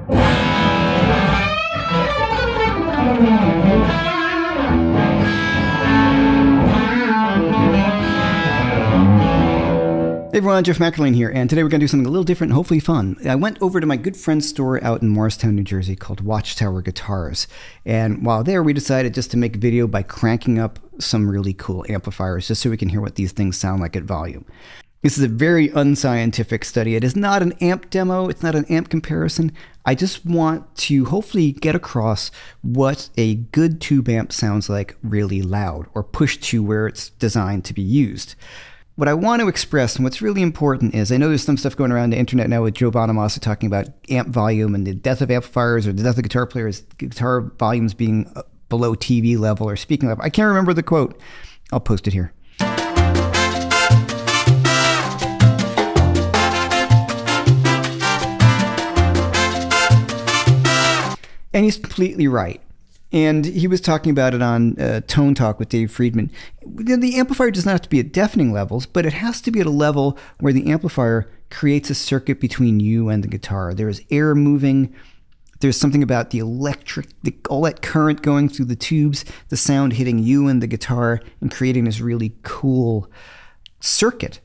Hey everyone, Jeff McElwain here, and today we're going to do something a little different and hopefully fun. I went over to my good friend's store out in Morristown, New Jersey called Watchtower Guitars, and while there we decided just to make a video by cranking up some really cool amplifiers just so we can hear what these things sound like at volume. This is a very unscientific study. It is not an amp demo, it's not an amp comparison. I just want to hopefully get across what a good tube amp sounds like really loud, or pushed to where it's designed to be used. What I want to express, and what's really important is, I know there's some stuff going around the internet now with Joe Bonamassa talking about amp volume and the death of amplifiers or the death of guitar players, guitar volumes being below TV level or speaking level. I can't remember the quote. I'll post it here. And he's completely right. And he was talking about it on Tone Talk with Dave Friedman. The amplifier does not have to be at deafening levels, but it has to be at a level where the amplifier creates a circuit between you and the guitar. There's air moving. There's something about the electric, all that current going through the tubes, the sound hitting you and the guitar and creating this really cool circuit.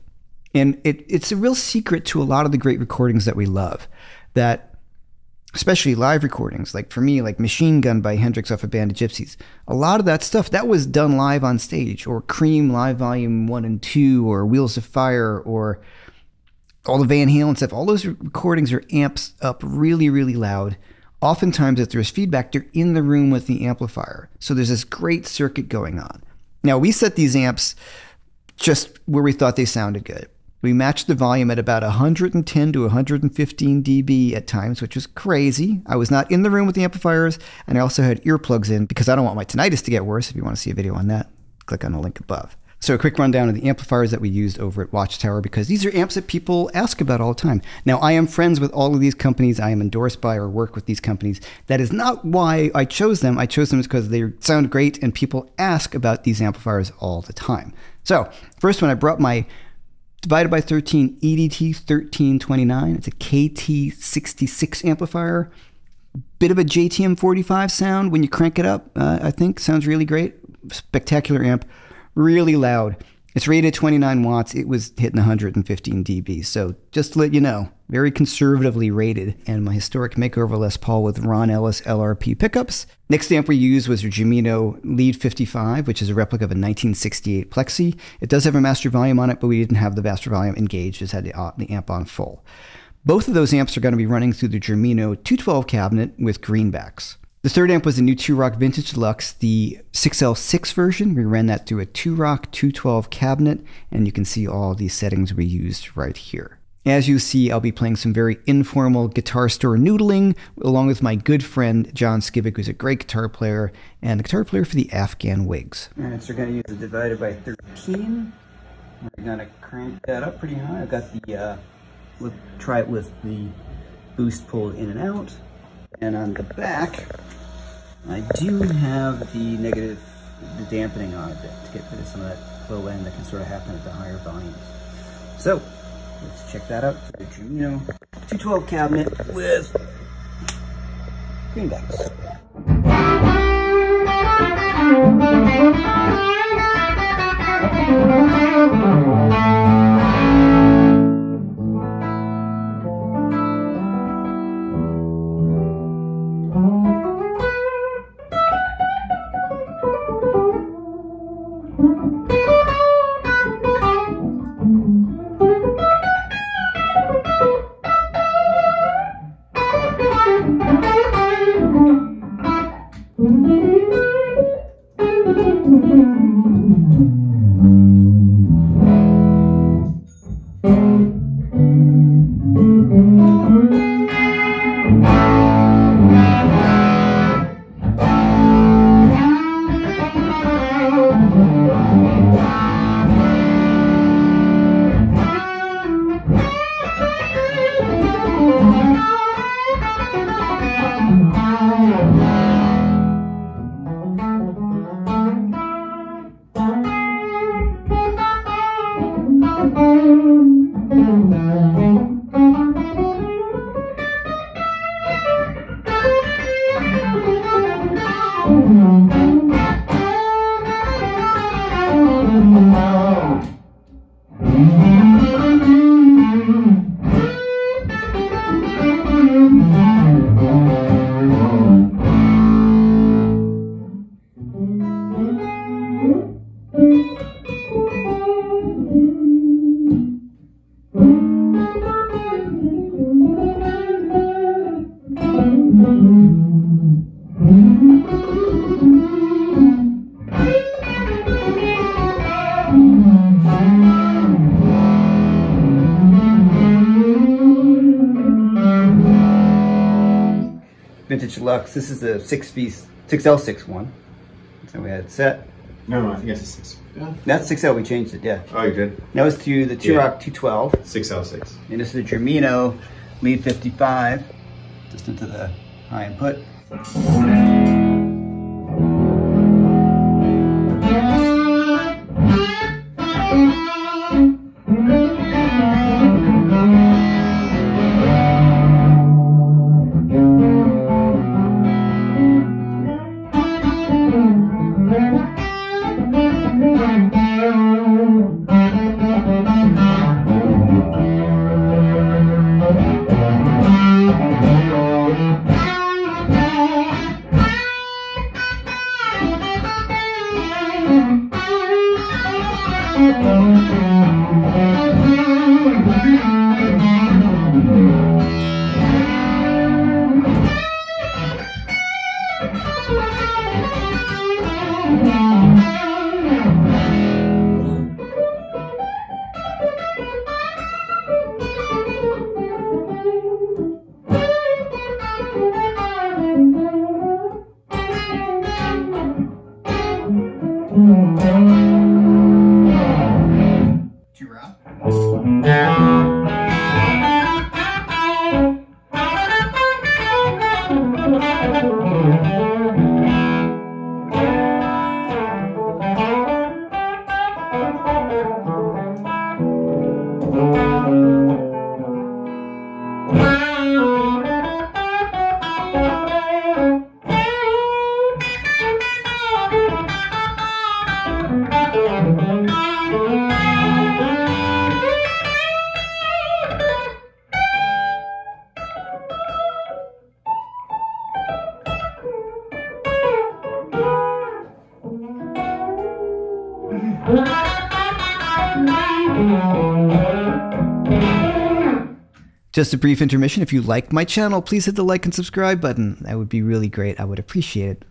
And it's a real secret to a lot of the great recordings that we love, that especially live recordings, like for me, like Machine Gun by Hendrix off of Band of Gypsies. A lot of that stuff, that was done live on stage, or Cream Live Volume 1 and 2, or Wheels of Fire, or all the Van Halen stuff. All those recordings are amps up really, really loud. Oftentimes, if there's feedback, they're in the room with the amplifier. So there's this great circuit going on. Now, we set these amps just where we thought they sounded good. We matched the volume at about 110 to 115 dB at times, which was crazy. I was not in the room with the amplifiers, and I also had earplugs in because I don't want my tinnitus to get worse. If you want to see a video on that, click on the link above. So a quick rundown of the amplifiers that we used over at Watchtower, because these are amps that people ask about all the time. Now, I am friends with all of these companies. I am endorsed by or work with these companies. That is not why I chose them. I chose them because they sound great, and people ask about these amplifiers all the time. So first one, I brought my Divided by 13 EDT 1329. It's a KT66 amplifier. Bit of a JTM 45 sound when you crank it up, I think. Sounds really great. Spectacular amp. Really loud. It's rated 29 watts. It was hitting 115 dB. So just to let you know, very conservatively rated. And my historic makeover Les Paul with Ron Ellis LRP pickups. Next amp we used was a Germino Lead 55, which is a replica of a 1968 Plexi. It does have a master volume on it, but we didn't have the master volume engaged. Just had the amp on full. Both of those amps are going to be running through the Germino 212 cabinet with greenbacks. The third amp was the new 2-Rock Vintage Deluxe, the 6L6 version. We ran that through a 2-Rock 212 cabinet, and you can see all these settings we used right here. As you see, I'll be playing some very informal guitar store noodling, along with my good friend John Skibick, who's a great guitar player, and a guitar player for the Afghan Wigs. Alright, so we're going to use the Divided by 13. We're going to crank that up pretty high. I've got the, we'll try it with the boost pulled in and out. And on the back, I do have the negative, the dampening on it to get rid of some of that low end that can sort of happen at the higher volumes. So, let's check that out for the Germino 212 cabinet with greenbacks. vintage deluxe. This is the 6L6 one. So we had it set. No, I think it's a 6. Yeah. That's 6L, we changed it, yeah. Oh, you did? That was to the T-Rock 212. 6L6. And this is the Germino lead 55, just into the high input. Just a brief intermission. If you liked my channel, please hit the like and subscribe button. That would be really great. I would appreciate it.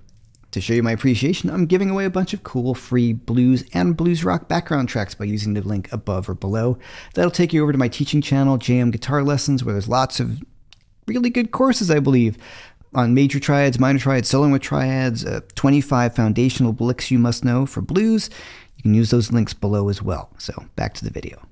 To show you my appreciation, I'm giving away a bunch of cool free blues and blues rock background tracks by using the link above or below. That'll take you over to my teaching channel, JM Guitar Lessons, where there's lots of really good courses, I believe, on major triads, minor triads, soloing with triads, 25 foundational licks you must know for blues. You can use those links below as well. So back to the video.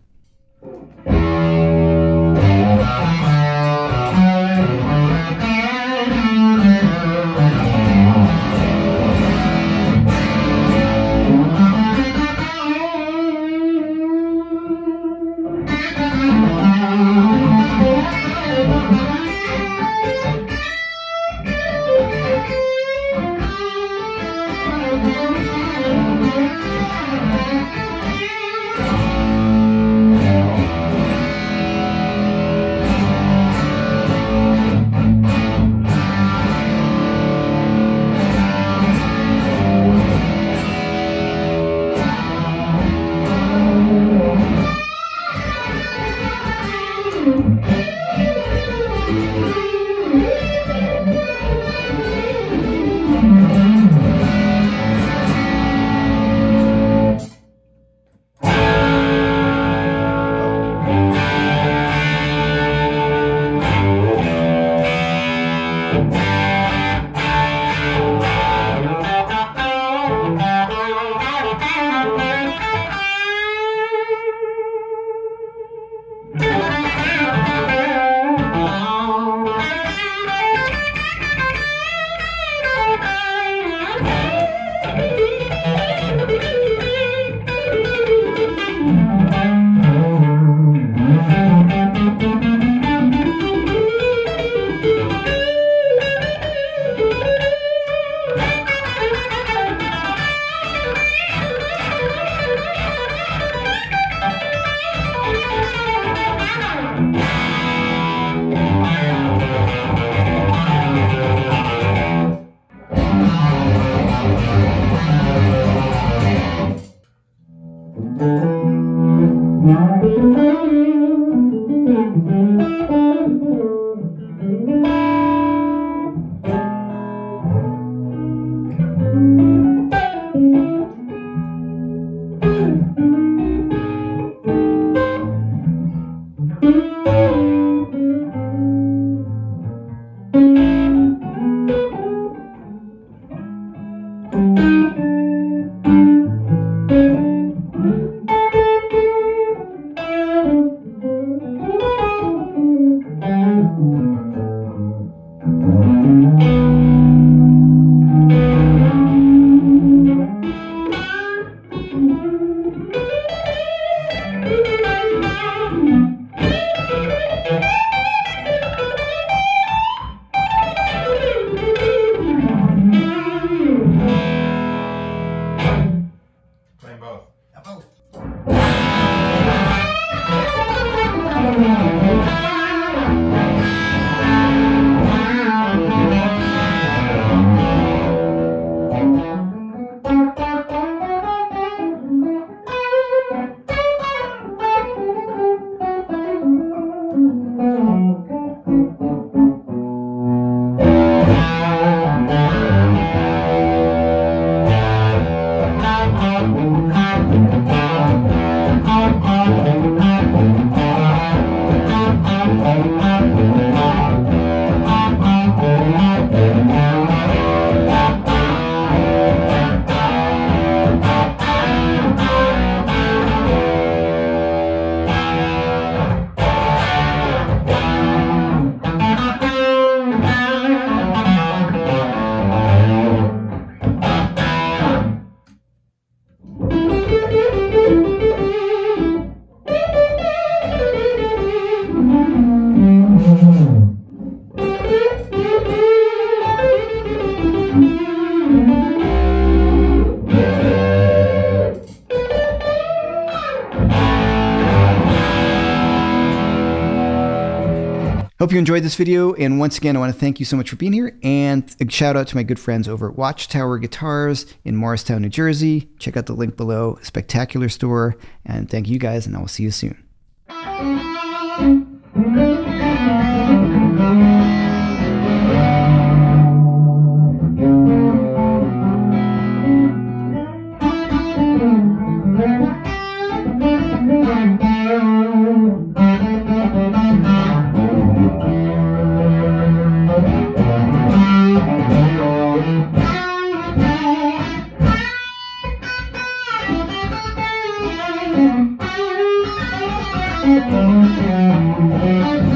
Hope you enjoyed this video, and once again, I want to thank you so much for being here, and a shout out to my good friends over at Watchtower Guitars in Morristown, New Jersey. Check out the link below. Spectacular store, and thank you guys, and I will see you soon. Thank you.